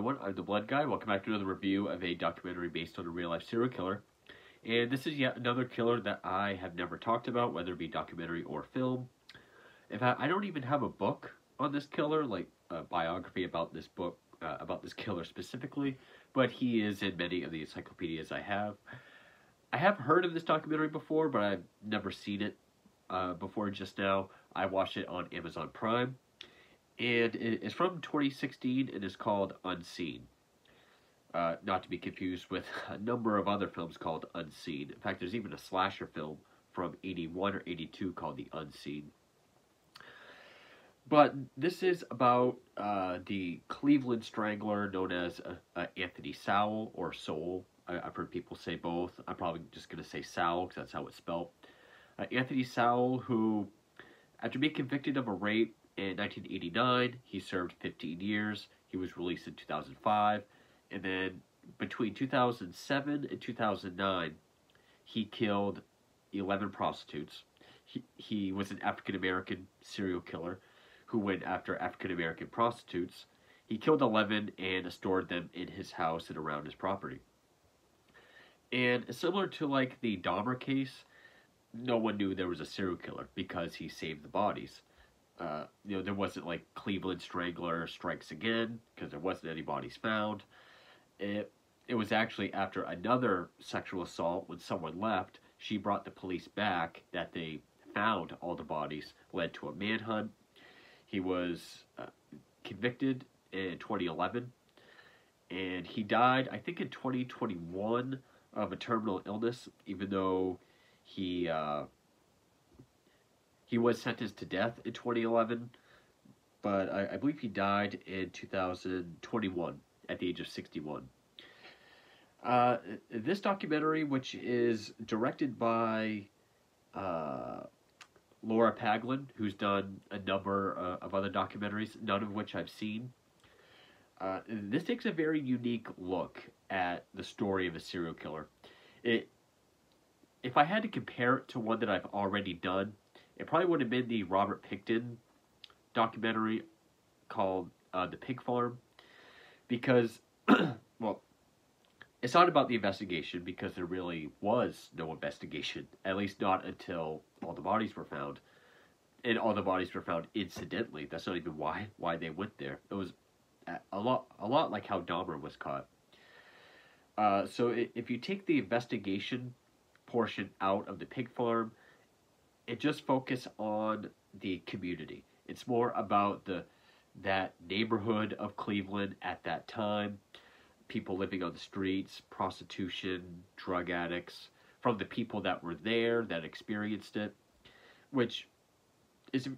everyone, I'm the Blood Guy. Welcome back to another review of a documentary based on a real-life serial killer. And this is yet another killer that I have never talked about, whether it be documentary or film. In fact, I don't even have a book on this killer, like a biography about this book, about this killer specifically, but he is in many of the encyclopedias I have. I have heard of this documentary before, but I've never seen it before just now. I watched it on Amazon Prime. And it is from 2016 and is called Unseen. Not to be confused with a number of other films called Unseen. In fact, there's even a slasher film from 81 or 82 called The Unseen. But this is about the Cleveland Strangler known as Anthony Sowell, or Soul. I've heard people say both. I'm probably just going to say Sowell because that's how it's spelled. Anthony Sowell, who, after being convicted of a rape in 1989, he served 15 years. He was released in 2005. And then between 2007 and 2009, he killed 11 prostitutes. He was an African-American serial killer who went after African-American prostitutes. He killed 11 and stored them in his house and around his property. And similar to like the Dahmer case, no one knew there was a serial killer because he saved the bodies. There wasn't like Cleveland Strangler strikes again because there wasn't any bodies found. It was actually after another sexual assault when someone left, she brought the police back that they found all the bodies, led to a manhunt. He was convicted in 2011, and he died, I think, in 2021 of a terminal illness, even though he was sentenced to death in 2011, but I believe he died in 2021 at the age of 61. This documentary, which is directed by Laura Paglin, who's done a number of other documentaries, none of which I've seen, this takes a very unique look at the story of a serial killer. If I had to compare it to one that I've already done, it probably would have been the Robert Pickton documentary called The Pig Farm. Because, well, it's not about the investigation because there really was no investigation. At least not until all the bodies were found. And all the bodies were found incidentally. That's not even why they went there. It was a lot like how Dahmer was caught. So if you take the investigation portion out of The Pig Farm, it just focuses on the community. It's more about that neighborhood of Cleveland at that time, people living on the streets, prostitution, drug addicts, from the people that were there, that experienced it, which is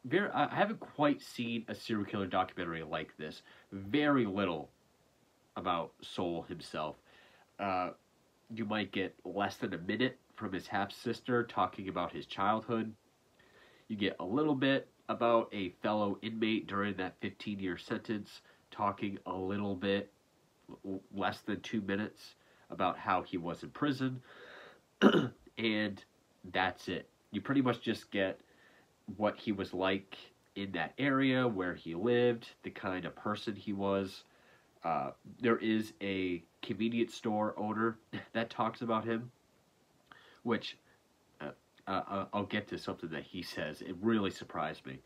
very, I haven't quite seen a serial killer documentary like this. Very little about Soul himself. You might get less than a minute from his half-sister talking about his childhood. You get a little bit about a fellow inmate during that 15-year sentence, talking a little bit, less than 2 minutes, about how he was in prison. And that's it. You pretty much just get what he was like in that area, where he lived, the kind of person he was. There is a convenience store owner that talks about him, which I'll get to something that he says. It really surprised me.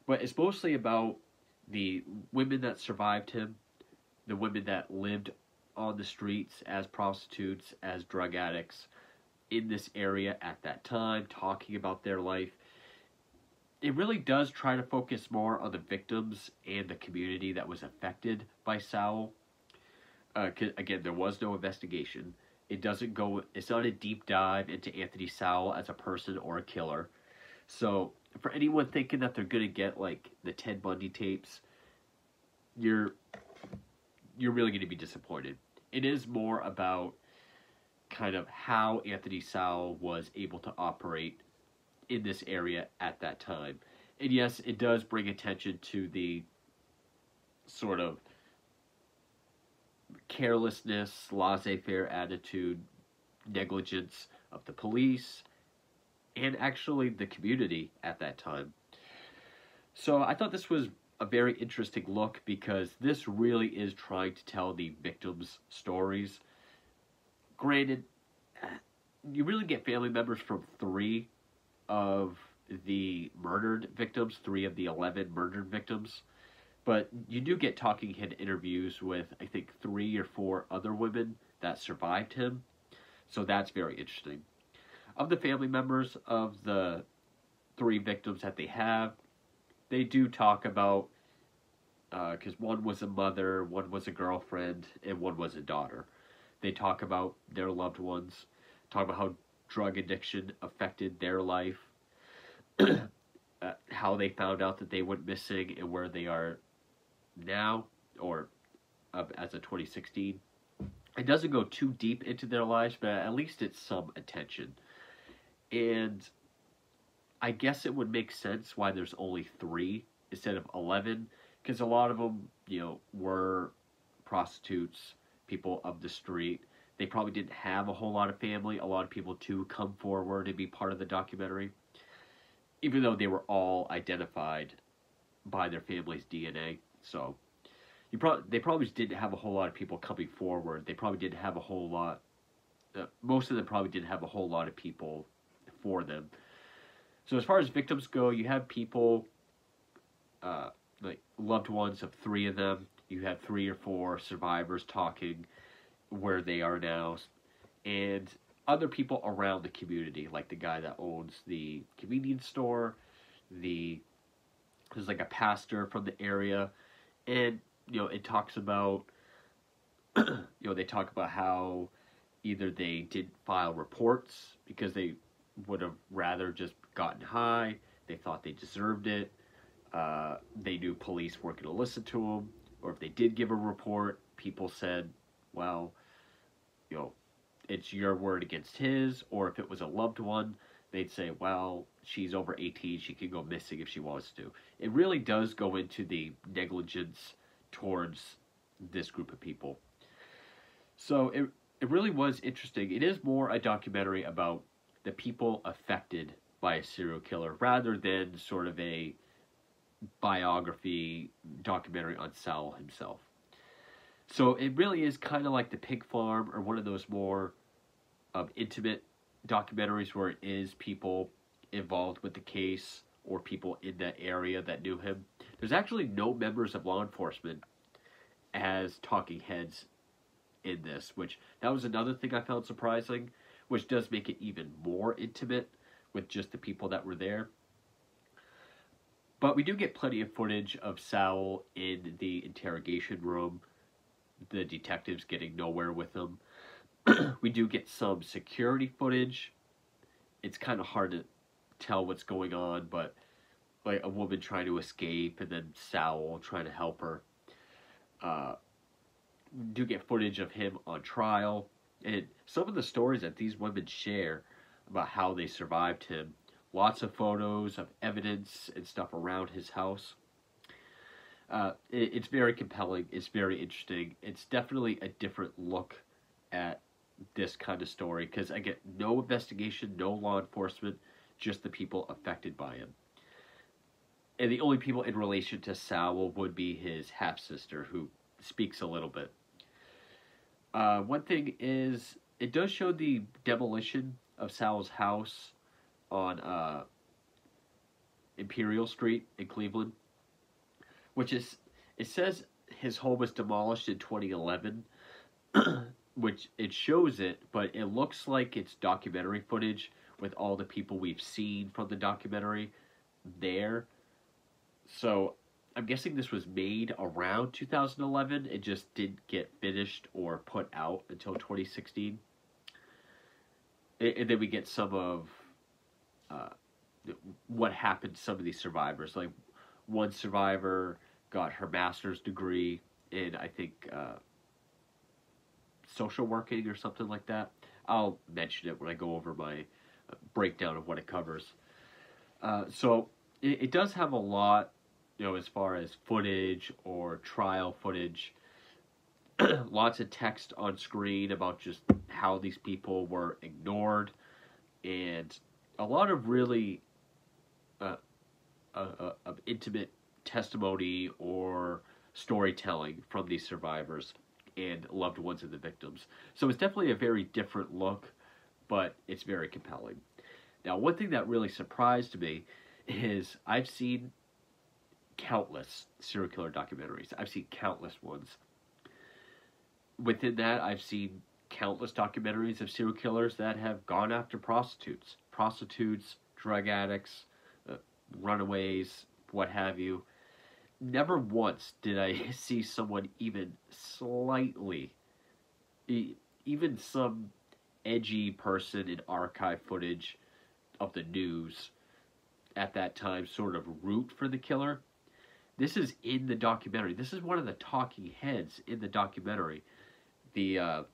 But it's mostly about the women that survived him, the women that lived on the streets as prostitutes, as drug addicts in this area at that time, talking about their life. It really does try to focus more on the victims and the community that was affected by Sowell. Again, there was no investigation. It's not a deep dive into Anthony Sowell as a person or a killer. So, for anyone thinking that they're going to get, like, the Ted Bundy tapes, you're really going to be disappointed. It is more about kind of how Anthony Sowell was able to operate in this area at that time. And yes, it does bring attention to the sort of carelessness, laissez-faire attitude, negligence of the police, and actually the community at that time. So I thought this was a very interesting look because this really is trying to tell the victims' stories. Granted, you really get family members from 3 of the murdered victims, 3 of the 11 murdered victims. But you do get talking head interviews with, I think, 3 or 4 other women that survived him. So that's very interesting. Of the family members of the 3 victims that they have, they do talk about, because one was a mother, one was a girlfriend, and one was a daughter. They talk about their loved ones, talk about how drug addiction affected their life, how they found out that they went missing and where they are now, or as of 2016. It doesn't go too deep into their lives, but at least it's some attention. And I guess it would make sense why there's only 3 instead of 11, because a lot of them, were prostitutes, people of the street. They probably didn't have a whole lot of family. A lot of people, too, come forward and be part of the documentary, even though they were all identified by their family's DNA. So they probably just didn't have a whole lot of people coming forward. They probably didn't have a whole lot. Most of them probably didn't have a whole lot of people for them. So as far as victims go, you have people, like loved ones of 3 of them. You have 3 or 4 survivors talking where they are now, and other people around the community, like the guy that owns the convenience store. There's like a pastor from the area, and it talks about, they talk about how either they didn't file reports because they would have rather just gotten high, they thought they deserved it, they knew police weren't going to listen to them, or if they did give a report, people said, well, it's your word against his, or if it was a loved one, they'd say, well, she's over 18, she can go missing if she wants to. It really does go into the negligence towards this group of people. So it really was interesting. It is more a documentary about the people affected by a serial killer rather than sort of a biography documentary on Sowell himself. So it really is kind of like The Pig Farm, or one of those more intimate documentaries where it is people involved with the case or people in that area that knew him. There's actually no members of law enforcement as talking heads in this, which that was another thing I found surprising, which does make it even more intimate with just the people that were there. But we do get plenty of footage of Sowell in the interrogation room, the detectives getting nowhere with him. We do get some security footage. It's kind of hard to tell what's going on, but like a woman trying to escape and then Sowell trying to help her. We do get footage of him on trial, and some of the stories that these women share about how they survived him. Lots of photos of evidence and stuff around his house. It's very compelling. It's very interesting. It's definitely a different look at this kind of story because I get no investigation, no law enforcement, just the people affected by him. And the only people in relation to Sowell would be his half-sister, who speaks a little bit. One thing is, it does show the demolition of Sowell's house on Imperial Street in Cleveland, which is, it says his home was demolished in 2011, which it shows it, but it looks like it's documentary footage with all the people we've seen from the documentary there. So I'm guessing this was made around 2011. It just didn't get finished or put out until 2016. And then we get some of what happened to some of these survivors. Like one survivor got her master's degree in, I think, social working or something like that. I'll mention it when I go over my breakdown of what it covers. So it does have a lot, as far as footage or trial footage. Lots of text on screen about just how these people were ignored, and a lot of really of intimate testimony or storytelling from these survivors and loved ones of the victims. So it's definitely a very different look, but it's very compelling. Now, one thing that really surprised me is I've seen countless serial killer documentaries. I've seen countless ones. Within that, I've seen countless documentaries of serial killers that have gone after prostitutes, drug addicts, runaways, what have you. Never once did I see someone even slightly, even some edgy person in archive footage of the news at that time sort of root for the killer. This is in the documentary. This is one of the talking heads in the documentary. The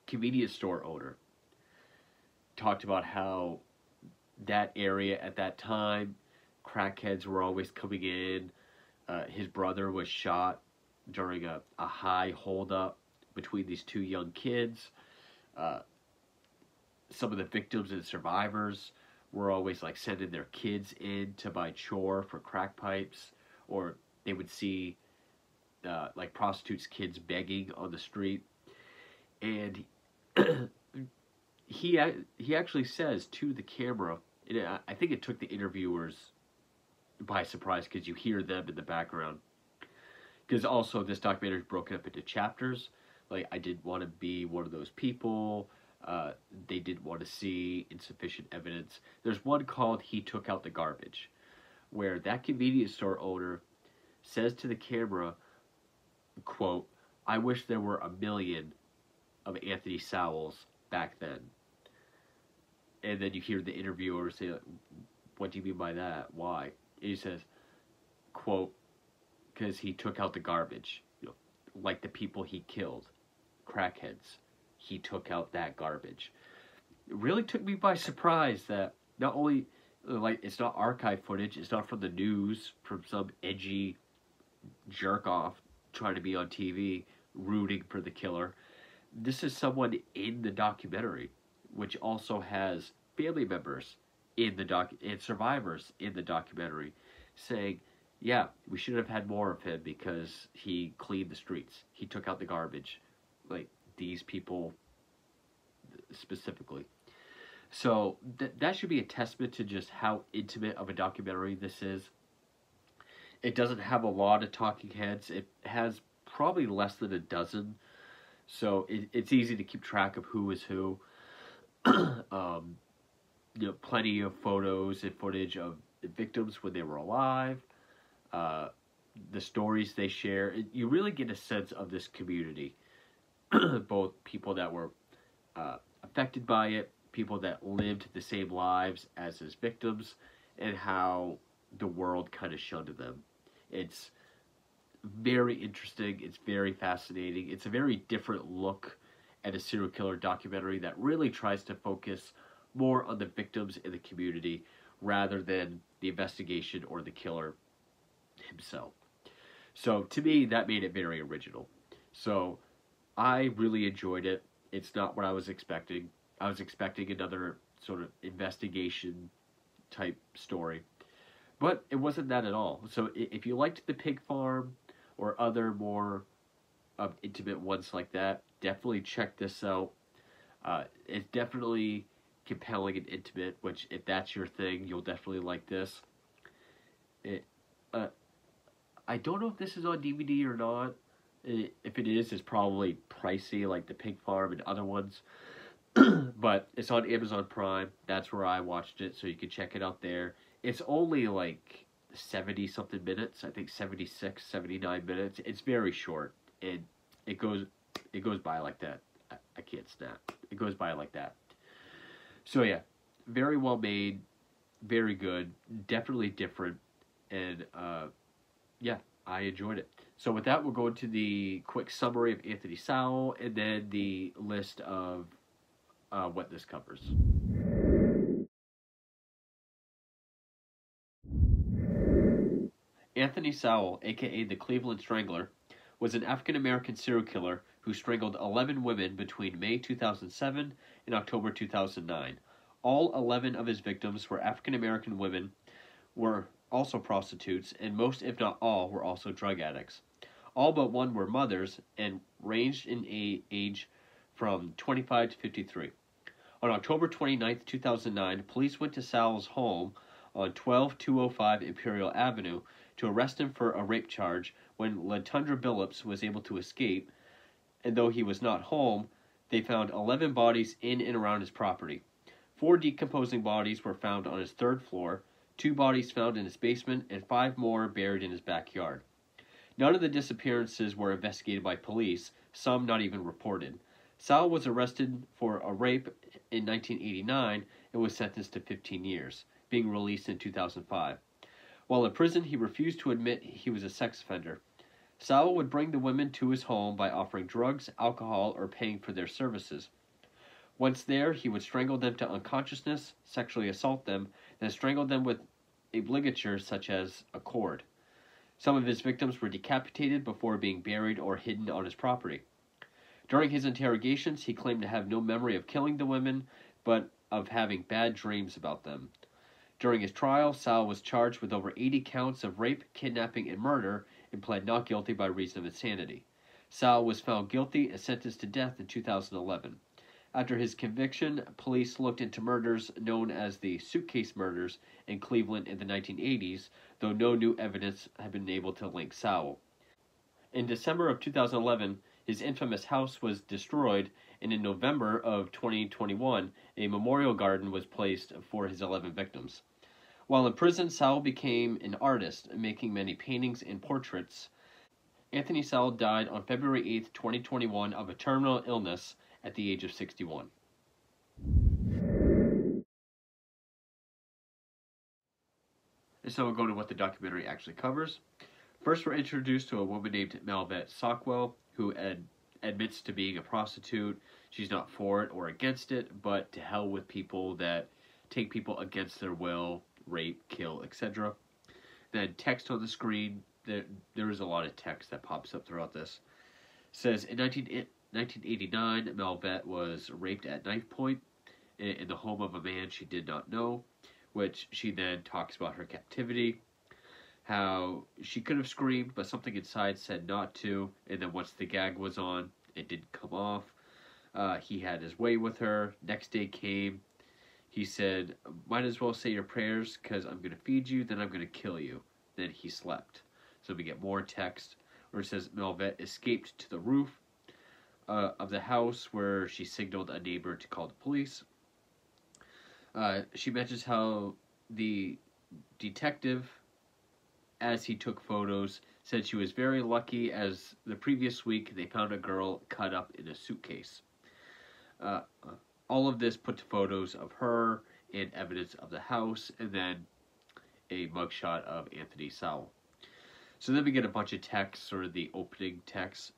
convenience store owner talked about how that area at that time, crackheads were always coming in. His brother was shot during a high holdup between these two young kids. Some of the victims and survivors were always like sending their kids in to buy chore for crack pipes, or they would see like prostitutes' kids begging on the street. And he actually says to the camera, and I think it took the interviewers by surprise because you hear them in the background. Because also this documentary is broken up into chapters. Like, I didn't want to be one of those people. They didn't want to see insufficient evidence. There's one called "He Took Out the Garbage," where that convenience store owner says to the camera, quote, "I wish there were 1 million of Anthony Sowells back then." And then you hear the interviewer say, "What do you mean by that? Why?" And he says, quote, "Because he took out the garbage, like the people he killed, crackheads. He took out that garbage." It really took me by surprise that not only, like, it's not archive footage, it's not from the news, from some edgy jerk-off trying to be on TV, rooting for the killer. This is someone in the documentary, which also has family members in the and survivors in the documentary, saying, "Yeah, we should have had more of him because he cleaned the streets. He took out the garbage." Like, these people specifically. So that should be a testament to just how intimate of a documentary this is. It doesn't have a lot of talking heads. It has probably less than a dozen. So it's easy to keep track of who is who. Plenty of photos and footage of the victims when they were alive. The stories they share. You really get a sense of this community. Both people that were affected by it, people that lived the same lives as his victims, and how the world kind of shunned them. It's very interesting. It's very fascinating. It's a very different look at a serial killer documentary that really tries to focus more on the victims in the community rather than the investigation or the killer himself. So to me, that made it very original. So I really enjoyed it. It's not what I was expecting. I was expecting another sort of investigation type story. But it wasn't that at all. So if you liked The Pig Farm or other more intimate ones like that, definitely check this out. It's definitely compelling and intimate, which if that's your thing, you'll definitely like this. I don't know if this is on DVD or not. If it is, it's probably pricey like The Pig Farm and other ones. But it's on Amazon Prime. That's where I watched it, so you can check it out there. It's only like 70-something minutes. I think 76, 79 minutes. It's very short, and it goes by like that. I can't snap. It goes by like that. So yeah, very well made, very good, definitely different, and yeah, I enjoyed it. So with that, we'll go into the quick summary of Anthony Sowell, and then the list of what this covers. Anthony Sowell, aka the Cleveland Strangler, was an African-American serial killer who strangled 11 women between May 2007 and October 2009. All 11 of his victims were African-American women, were also prostitutes, and most, if not all, were also drug addicts. All but one were mothers and ranged in age from 25 to 53. On October 29, 2009, police went to Sal's home on 12205 Imperial Avenue to arrest him for a rape charge when Latundra Billups was able to escape, and though he was not home, they found 11 bodies in and around his property. 4 decomposing bodies were found on his third floor, 2 bodies found in his basement, and 5 more buried in his backyard. None of the disappearances were investigated by police, some not even reported. Sal was arrested for a rape in 1989 and was sentenced to 15 years, being released in 2005. While in prison, he refused to admit he was a sex offender. Sal would bring the women to his home by offering drugs, alcohol, or paying for their services. Once there, he would strangle them to unconsciousness, sexually assault them, then strangle them with a ligature such as a cord. Some of his victims were decapitated before being buried or hidden on his property. During his interrogations, he claimed to have no memory of killing the women, but of having bad dreams about them. During his trial, Sal was charged with over 80 counts of rape, kidnapping, and murder, and pled not guilty by reason of insanity. Sal was found guilty and sentenced to death in 2011. After his conviction, police looked into murders known as the suitcase murders in Cleveland in the 1980s, though no new evidence had been able to link Sal. In December of 2011, his infamous house was destroyed, and in November of 2021, a memorial garden was placed for his 11 victims. While in prison, Sal became an artist, making many paintings and portraits. Anthony Sal died on February 8, 2021, of a terminal illness at the age of 61. And so we'll go to what the documentary actually covers. First, we're introduced to a woman named Melvette Sockwell, who admits to being a prostitute. She's not for it or against it, but to hell with people that take people against their will, rape, kill, etc. Then text on the screen. There is a lot of text that pops up throughout this. It says, in 1989, Melvette was raped at knife point in the home of a man she did not know, which she then talks about her captivity, how she could have screamed, but something inside said not to, and then once the gag was on, it didn't come off. He had his way with her. Next day came. He said, might as well say your prayers, because I'm going to feed you, then I'm going to kill you. Then he slept. So we get more text where it says Melvette escaped to the roof of the house where she signaled a neighbor to call the police. She mentions how the detective, as he took photos, said she was very lucky as the previous week they found a girl cut up in a suitcase. All of this put to photos of her and evidence of the house, and then a mugshot of Anthony Sowell. So then we get a bunch of text, sort of the opening text.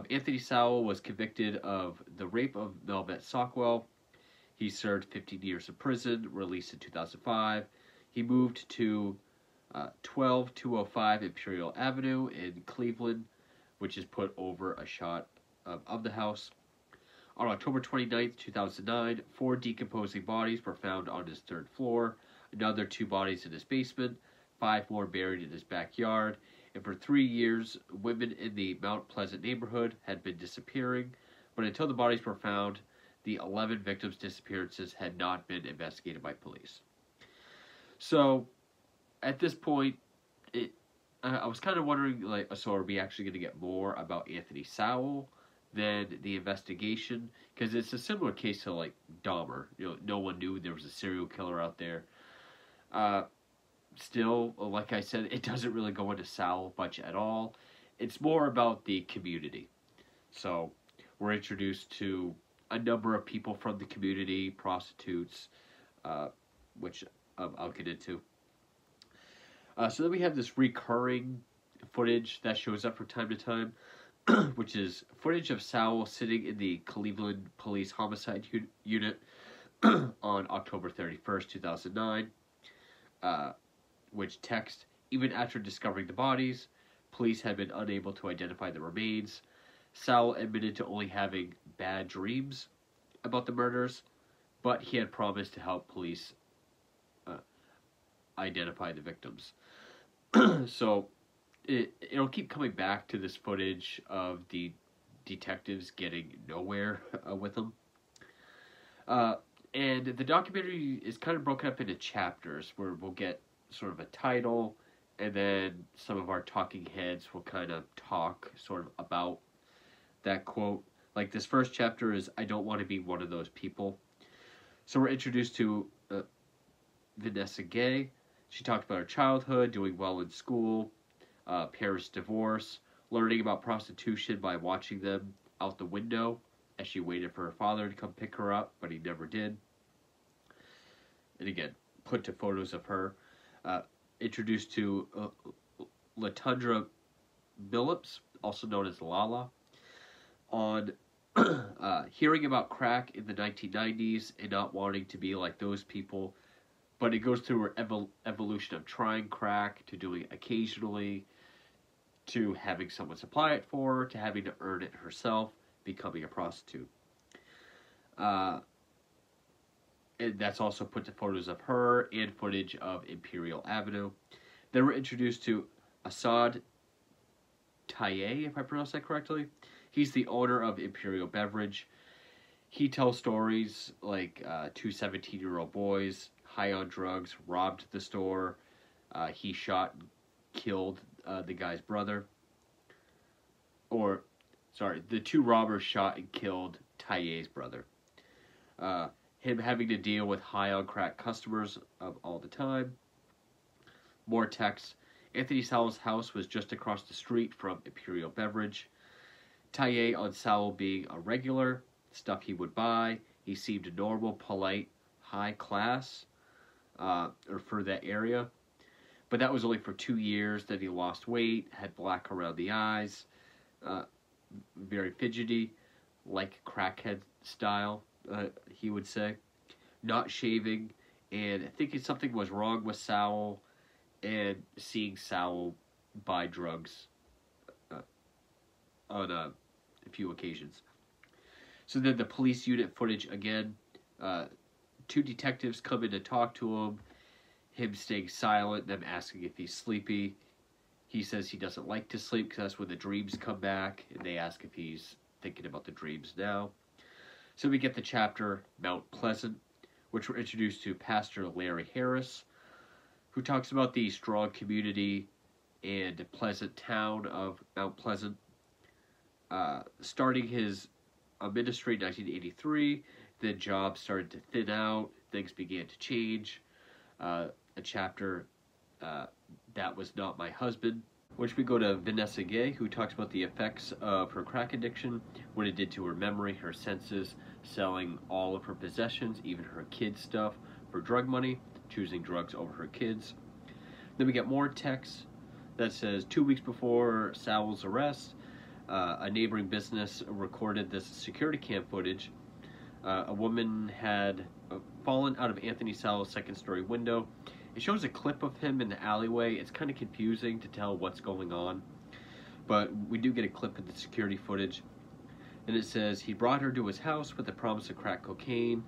Anthony Sowell was convicted of the rape of Melvette Sockwell. He served 15 years in prison, released in 2005. He moved to 12205 Imperial Avenue in Cleveland, which is put over a shot of the house. On October 29th, 2009, 4 decomposing bodies were found on his third floor, another 2 bodies in his basement, 5 more buried in his backyard, and for 3 years, women in the Mount Pleasant neighborhood had been disappearing, but until the bodies were found, the 11 victims' disappearances had not been investigated by police. So, at this point, I was kind of wondering, so are we actually going to get more about Anthony Sowell than the investigation? Because it's a similar case to, Dahmer. No one knew there was a serial killer out there. Still, like I said, it doesn't really go into Sowell much at all. It's more about the community. So, we're introduced to a number of people from the community, prostitutes, which I'll get into. So then we have this recurring footage that shows up from time to time, which is footage of Sowell sitting in the Cleveland Police Homicide Unit on October 31st, 2009, which text, even after discovering the bodies, police had been unable to identify the remains. Sowell admitted to only having bad dreams about the murders, but he had promised to help police identify the victims. So it'll keep coming back to this footage of the detectives getting nowhere with them. And the documentary is kind of broken up into chapters where we'll get sort of a title, and then some of our talking heads will kind of talk sort of about that quote. Like this first chapter is, I don't want to be one of those people. So we're introduced to Vanessa Gay. She talked about her childhood, doing well in school, parents' divorce, learning about prostitution by watching them out the window as she waited for her father to come pick her up, but he never did. And again, put to photos of her. Introduced to Latundra Billups, also known as Lala, on hearing about crack in the 1990s and not wanting to be like those people. But it goes through her evolution of trying crack, to doing it occasionally, to having someone supply it for her, to having to earn it herself, becoming a prostitute. And that's also put to photos of her and footage of Imperial Avenue. Then we're introduced to Assad Taye, if I pronounce that correctly. He's the owner of Imperial Beverage. He tells stories like 2 17-year-old boys, high on drugs, robbed the store. He shot and killed the guy's brother. The 2 robbers shot and killed Taye's brother. Him having to deal with high on crack customers all the time. More text. Anthony Sowell's house was just across the street from Imperial Beverage. Taye on Sowell being a regular, stuff he would buy. He seemed normal, polite, high class, or for that area. But that was only for 2 years. Then he lost weight, had black around the eyes, very fidgety, like crackhead style, he would say. Not shaving, and thinking something was wrong with Sowell, and seeing Sowell buy drugs on a few occasions. So then the police unit footage again. 2 detectives come in to talk to him staying silent, them asking if he's sleepy. He says he doesn't like to sleep because that's when the dreams come back, and they ask if he's thinking about the dreams now. So we get the chapter Mount Pleasant, which we're introduced to Pastor Larry Harris, who talks about the strong community and pleasant town of Mount Pleasant. Starting his ministry in 1983, then jobs started to thin out, things began to change. A chapter, That Was Not My Husband, which we go to Vanessa Gay, who talks about the effects of her crack addiction, what it did to her memory, her senses, selling all of her possessions, even her kids' stuff, for drug money, choosing drugs over her kids. Then we get more text that says 2 weeks before Sowell's arrest, a neighboring business recorded this security cam footage. A woman had fallen out of Anthony Sowell's second-story window. It shows a clip of him in the alleyway. It's kind of confusing to tell what's going on, but we do get a clip of the security footage. And it says he brought her to his house with the promise of crack cocaine.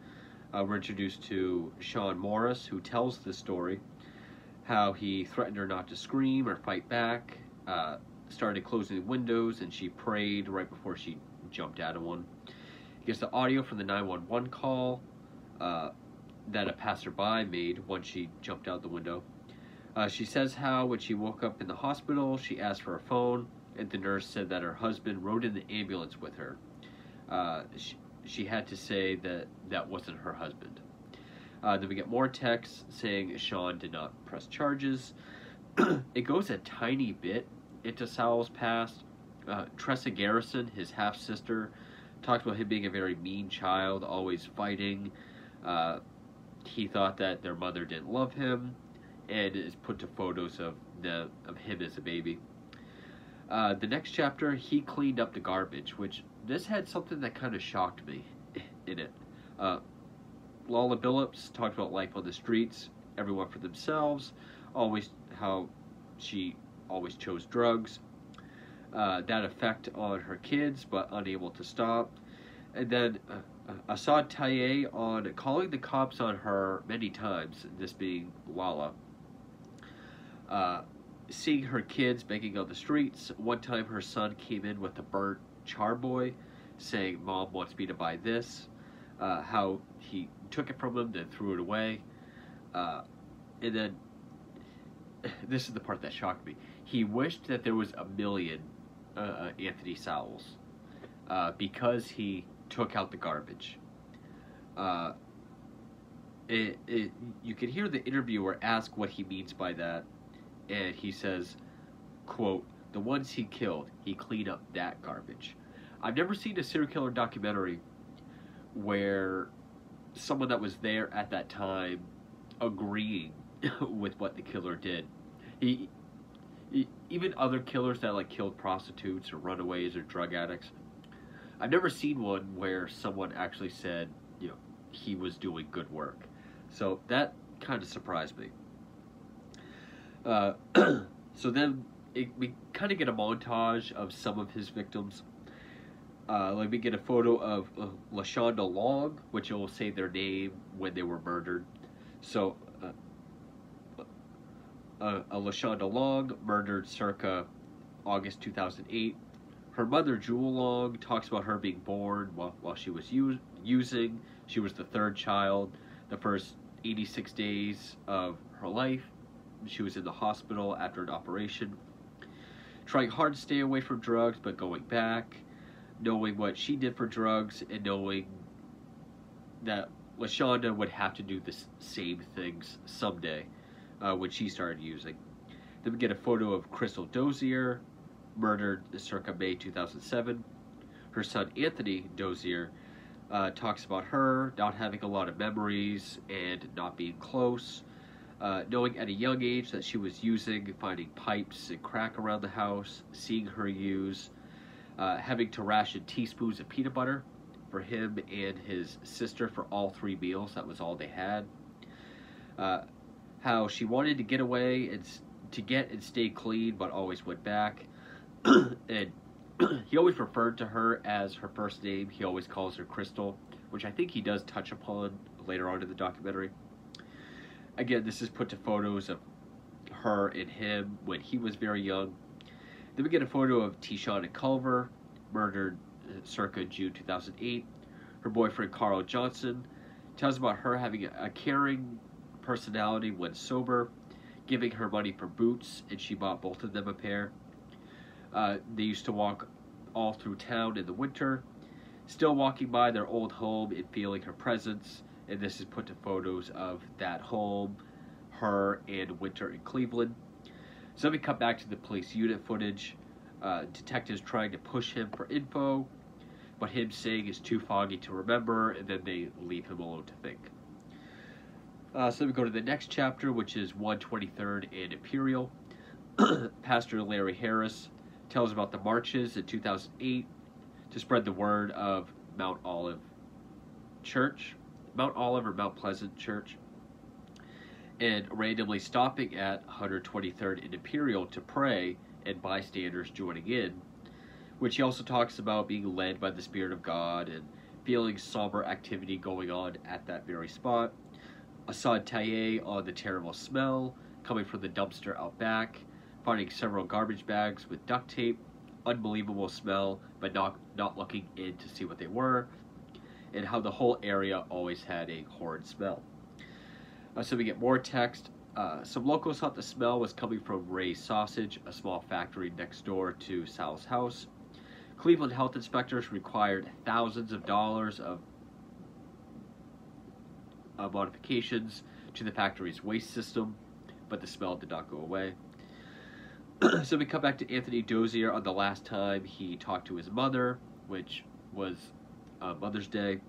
We're introduced to Sean Morris, who tells the story, how he threatened her not to scream or fight back, started closing the windows, and she prayed right before she jumped out of one. He gets the audio from the 911 call that a passerby made once she jumped out the window. She says how when she woke up in the hospital, she asked for a phone, and the nurse said that her husband rode in the ambulance with her. She had to say that that wasn't her husband. Then we get more texts saying Sean did not press charges. It goes a tiny bit into Sowell's past. Tressa Garrison, his half-sister, talks about him being a very mean child, always fighting. He thought that their mother didn't love him, and is put to photos of him as a baby. The next chapter, he cleaned up the garbage, which this had something that kind of shocked me in it. Lala Billups talked about life on the streets, everyone for themselves, how she always chose drugs, that effect on her kids, but unable to stop. And then Assad Taye on calling the cops on her many times, this being Lala, Uh, Seeing her kids begging on the streets. One time her son came in with a burnt Charboy saying, "Mom wants me to buy this." How he took it from him, then threw it away. And then, this is the part that shocked me. He wished that there was a million Anthony Sowells because he took out the garbage. Uh, you can hear the interviewer ask what he means by that, and he says, quote, "The ones he killed, he cleaned up that garbage." I've never seen a serial killer documentary where someone that was there at that time agreeing with what the killer did. He even other killers that like killed prostitutes or runaways or drug addicts, I've never seen one where someone actually said, he was doing good work. So that kind of surprised me. So then we kind of get a montage of some of his victims. Let me get a photo of LaShonda Long, which will say their name when they were murdered. So, LaShonda Long, murdered circa August 2008. Her mother, Jewel Long, talks about her being born while she was using. She was the third child. The first 86 days of her life, she was in the hospital after an operation. Trying hard to stay away from drugs, but going back. Knowing what she did for drugs, and knowing that LaShonda would have to do the same things someday when she started using. Then we get a photo of Crystal Dozier, murdered circa May 2007. Her son Anthony Dozier talks about her not having a lot of memories and not being close. Knowing at a young age that she was using, finding pipes and crack around the house, seeing her use, having to ration teaspoons of peanut butter for him and his sister for all 3 meals. That was all they had. How she wanted to get away and to get and stay clean, but always went back. And he always referred to her as her first name. He always calls her Crystal, which I think he does touch upon later on in the documentary. Again, this is put to photos of her and him when he was very young. Then we get a photo of Tishana Culver, murdered circa June 2008. Her boyfriend, Carl Johnson, tells about her having a caring personality when sober, giving her money for boots, and she bought both of them a pair. They used to walk all through town in the winter, still walking by their old home and feeling her presence. And this is put to photos of that home, her, and winter in Cleveland. So then we cut back to the police unit footage. Detectives trying to push him for info, but him saying is too foggy to remember, and then they leave him alone to think. So then we go to the next chapter, which is 123rd and Imperial. Pastor Larry Harris tells about the marches in 2008 to spread the word of Mount Olive Church, Mount Olive or Mount Pleasant Church, and randomly stopping at 123rd and Imperial to pray, and bystanders joining in, which he also talks about being led by the Spirit of God and feeling somber activity going on at that very spot. Assad Taye on the terrible smell coming from the dumpster out back, finding several garbage bags with duct tape, unbelievable smell, but not looking in to see what they were, and how the whole area always had a horrid smell. So we get more text. Some locals thought the smell was coming from Ray's Sausage, a small factory next door to Sal's house. Cleveland health inspectors required thousands of dollars of modifications to the factory's waste system, but the smell did not go away. So we come back to Anthony Dozier on the last time he talked to his mother, which was Mother's Day,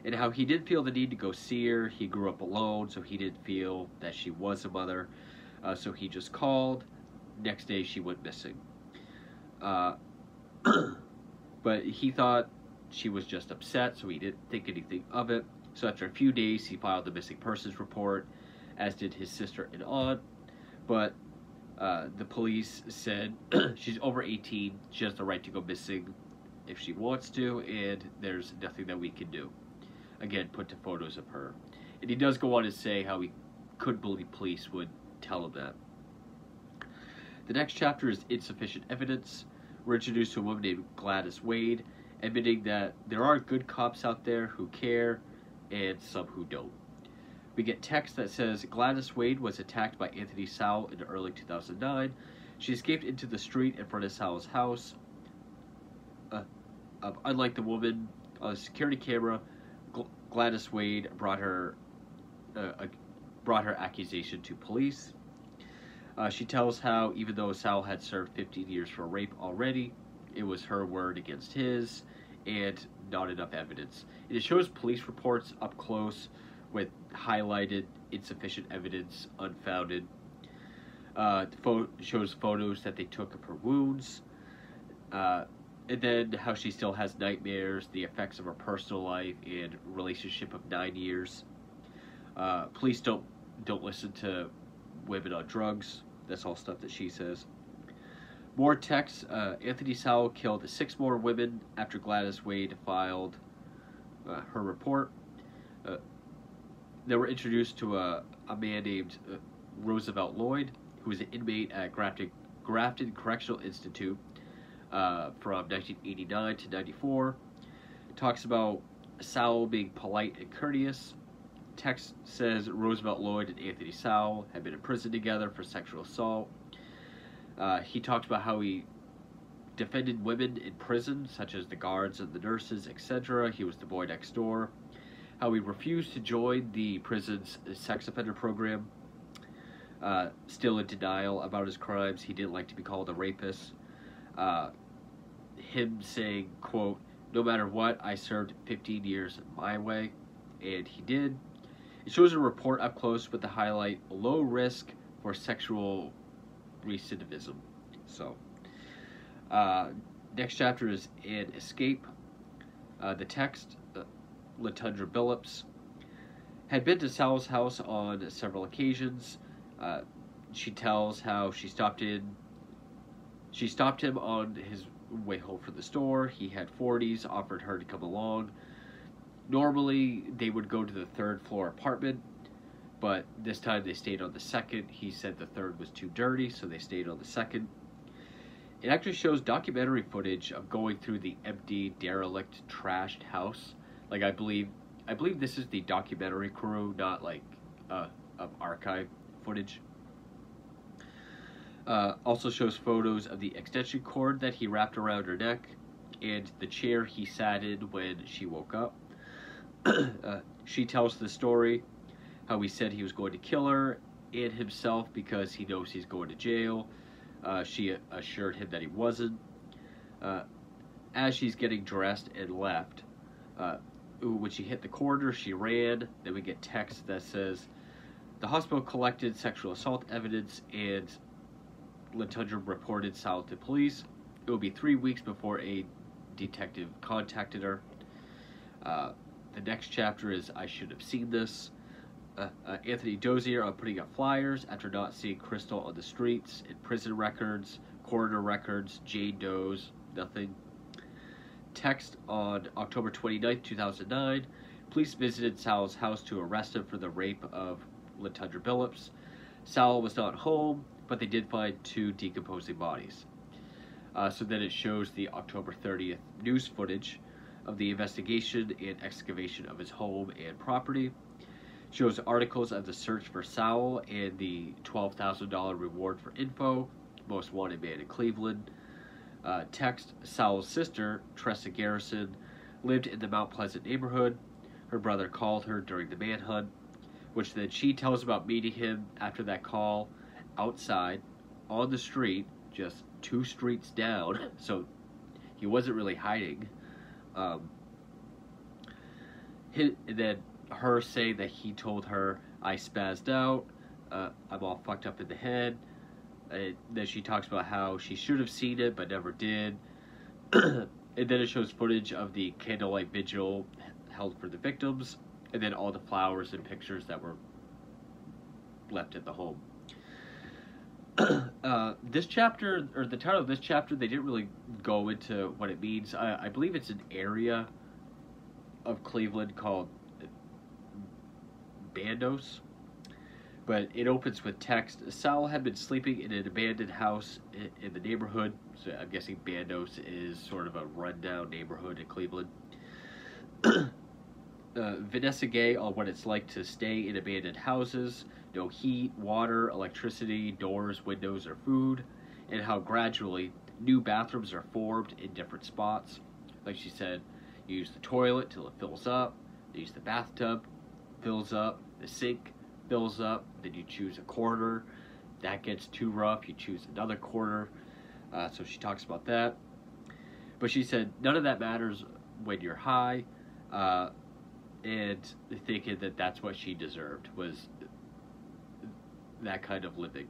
and how he didn't feel the need to go see her. He grew up alone, so he didn't feel that she was a mother. So he just called. Next day, she went missing. But he thought she was just upset, so he didn't think anything of it. So after a few days, he filed a missing persons report, as did his sister and aunt. But the police said she's over 18, she has the right to go missing if she wants to, and there's nothing that we can do. Again, put to photos of her. And he does go on to say how he couldn't believe police would tell him that. The next chapter is insufficient evidence. We're introduced to a woman named Gladys Wade, admitting that there are good cops out there who care and some who don't. We get text that says Gladys Wade was attacked by Anthony Sowell in early 2009. She escaped into the street in front of Sowell's house. Unlike the woman on the security camera, Gladys Wade brought her accusation to police. She tells how even though Sowell had served 15 years for rape already, it was her word against his, and not enough evidence. And it shows police reports up close with highlighted insufficient evidence, unfounded. Shows photos that they took of her wounds, and then how she still has nightmares, the effects of her personal life and relationship of 9 years. Police don't listen to women on drugs. That's all stuff that she says. More text. Anthony Sowell killed 6 more women after Gladys Wade filed her report. They were introduced to a man named Roosevelt Lloyd, who was an inmate at Grafton Correctional Institute from 1989 to 94. Talks about Sowell being polite and courteous. Text says Roosevelt Lloyd and Anthony Sowell had been in prison together for sexual assault. He talked about how he defended women in prison, such as the guards and the nurses, etc. He was the boy next door. How he refused to join the prison's sex offender program. Still in denial about his crimes. He didn't like to be called a rapist. Him saying, quote, "No matter what, I served 15 years my way," and he did. It shows a report up close with the highlight low risk for sexual recidivism. So, next chapter is An Escape. The text, Latundra Billups had been to Sowell's house on several occasions. She tells how she stopped him on his way home from the store. He had 40s, offered her to come along. Normally, they would go to the 3rd floor apartment, but this time they stayed on the 2nd. He said the 3rd was too dirty, so they stayed on the 2nd. It actually shows documentary footage of going through the empty, derelict, trashed house. Like, I believe this is the documentary crew, not like of archive footage. Also shows photos of the extension cord that he wrapped around her neck and the chair he sat in when she woke up. She tells the story how he said he was going to kill her and himself because he knows he's going to jail. She assured him that he wasn't. As she's getting dressed and left, when she hit the corner, she ran. Then we get text that says, the hospital collected sexual assault evidence and Latundra reported Sowell to police. It would be 3 weeks before a detective contacted her. The next chapter is I Should Have Seen This. Anthony Dozier on putting up flyers after not seeing Crystal on the streets, in prison records, coroner records, Jane Doe's, nothing. Text on October 29, 2009. Police visited Sowell's house to arrest him for the rape of Latundra Billups. Sowell was not home, but they did find 2 decomposing bodies. So then it shows the October 30th news footage of the investigation and excavation of his home and property. Shows articles of the search for Sowell and the $12,000 reward for info, most wanted man in Cleveland. Text, Sowell's sister, Tressa Garrison, lived in the Mount Pleasant neighborhood. Her brother called her during the manhunt, which then she tells about meeting him after that call outside on the street, just 2 streets down, so he wasn't really hiding. And then her saying that he told her, I spazzed out, I'm all fucked up in the head. And then she talks about how she should have seen it but never did. And then it shows footage of the candlelight vigil held for the victims, and then all the flowers and pictures that were left at the home. This chapter, or the title of this chapter, they didn't really go into what it means. I believe it's an area of Cleveland called Bandos, But it opens with text. Sal had been sleeping in an abandoned house in the neighborhood. So I'm guessing Bandos is sort of a rundown neighborhood in Cleveland. Vanessa Gay on what it's like to stay in abandoned houses, no heat, water, electricity, doors, windows, or food, and how gradually new bathrooms are formed in different spots. Like she said, you use the toilet till it fills up, you use the bathtub, fills up, the sink fills up, then you choose a corner. That gets too rough, you choose another corner. So she talks about that. But she said none of that matters when you're high, and thinking that that's what she deserved was that kind of living.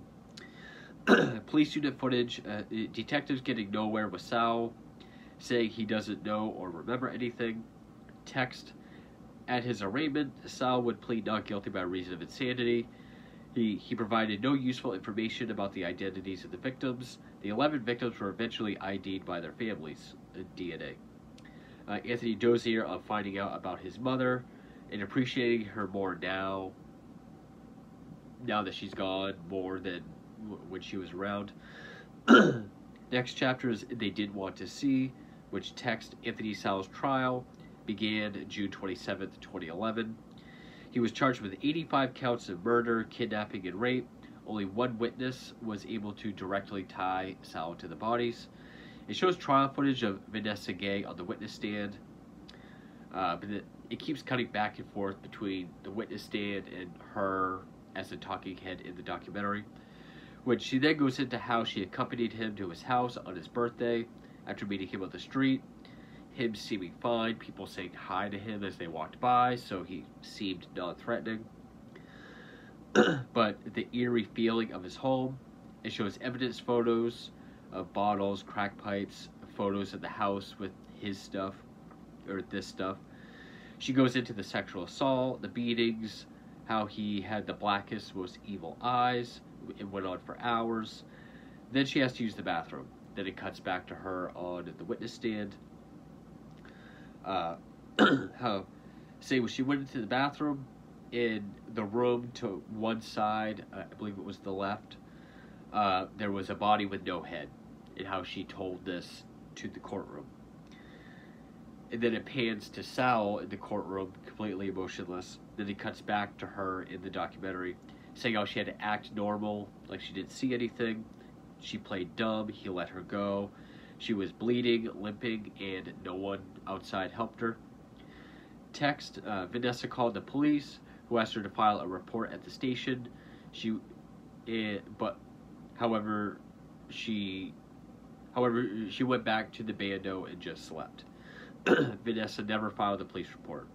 Police unit footage, detectives getting nowhere with Sal, saying he doesn't know or remember anything. Text, at his arraignment, Sal would plead not guilty by reason of insanity. He provided no useful information about the identities of the victims. The 11 victims were eventually ID'd by their families' DNA. Anthony Dozier on finding out about his mother and appreciating her more now that she's gone, more than when she was around. Next chapter is They Didn't Want to See, which text Anthony Sal's trial began June 27th, 2011. He was charged with 85 counts of murder, kidnapping, and rape. Only one witness was able to directly tie Sal to the bodies. It shows trial footage of Vanessa Gay on the witness stand, but it keeps cutting back and forth between the witness stand and her as a talking head in the documentary, which she then goes into how she accompanied him to his house on his birthday after meeting him on the street, him seeming fine, people saying hi to him as they walked by, so he seemed non-threatening. But the eerie feeling of his home, it shows evidence photos of bottles, crack pipes, photos of the house with his stuff, or this stuff. She goes into the sexual assault, the beatings, how he had the blackest, most evil eyes. It went on for hours. Then she has to use the bathroom. Then it cuts back to her on the witness stand. How, say, when she went into the bathroom, in the room to one side, I believe it was the left, there was a body with no head, and how she told this to the courtroom. And then it pans to Sal in the courtroom, completely emotionless. Then it cuts back to her in the documentary, saying how she had to act normal, like she didn't see anything. She played dumb, he let her go. She was bleeding, limping, and no one outside helped her. Text, Vanessa called the police, who asked her to file a report at the station. However, she went back to the bando and just slept. Vanessa never filed a police report.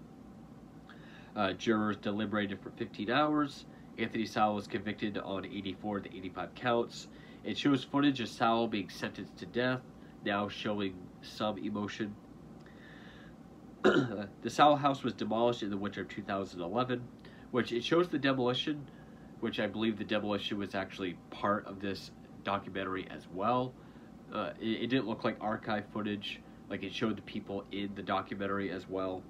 Jurors deliberated for 15 hours. Anthony Sal was convicted on 84 to 85 counts. It shows footage of Sal being sentenced to death, now showing some emotion. The Sal house was demolished in the winter of 2011, which it shows the demolition, which I believe the demolition was actually part of this documentary as well. It didn't look like archive footage, like it showed the people in the documentary as well.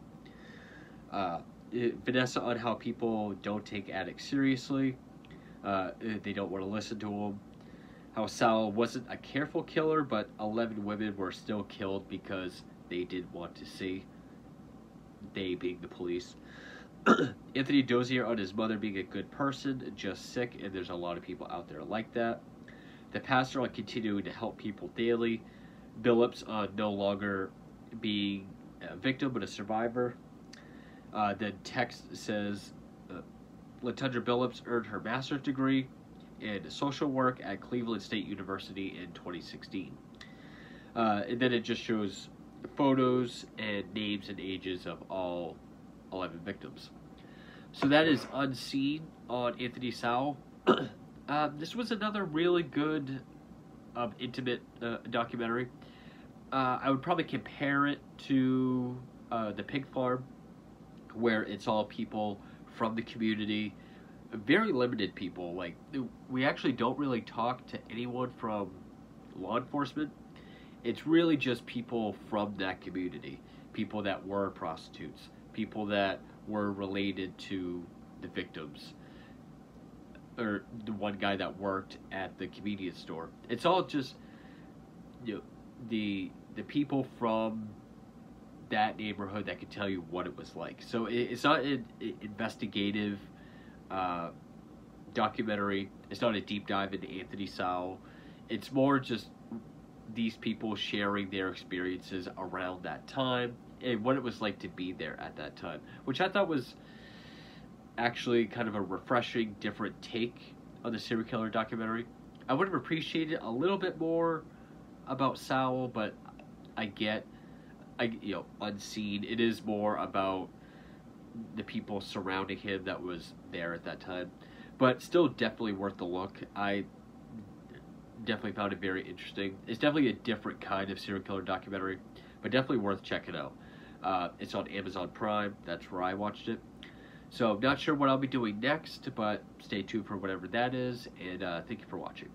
Vanessa on how people don't take addicts seriously. They don't want to listen to them. How Sal wasn't a careful killer, but 11 women were still killed because they didn't want to see. They being the police. Anthony Dozier on his mother being a good person, just sick, and there's a lot of people out there like that. The pastor on continuing to help people daily. Billups on no longer being a victim but a survivor. Then text says LaTundra Billups earned her master's degree in social work at Cleveland State University in 2016. And then it just shows photos and names and ages of all 11 victims. So that is Unseen on Anthony Sal. This was another really good, intimate documentary. I would probably compare it to The Pig Farm, where it's all people from the community, very limited people. Like, we actually don't really talk to anyone from law enforcement. It's really just people from that community, people that were prostitutes, people that were related to the victims. or the one guy that worked at the convenience store. It's all just, you know, the people from that neighborhood that could tell you what it was like. So it's not an investigative documentary. It's not a deep dive into Anthony Sowell. It's more just these people sharing their experiences around that time and what it was like to be there at that time, which I thought was actually kind of a refreshing, different take on the serial killer documentary. I would have appreciated a little bit more about Sowell, but unseen. It is more about the people surrounding him that was there at that time, but still definitely worth the look. I definitely found it very interesting. It's definitely a different kind of serial killer documentary, but definitely worth checking out. It's on Amazon Prime. That's where I watched it. So I'm not sure what I'll be doing next, but stay tuned for whatever that is, and thank you for watching.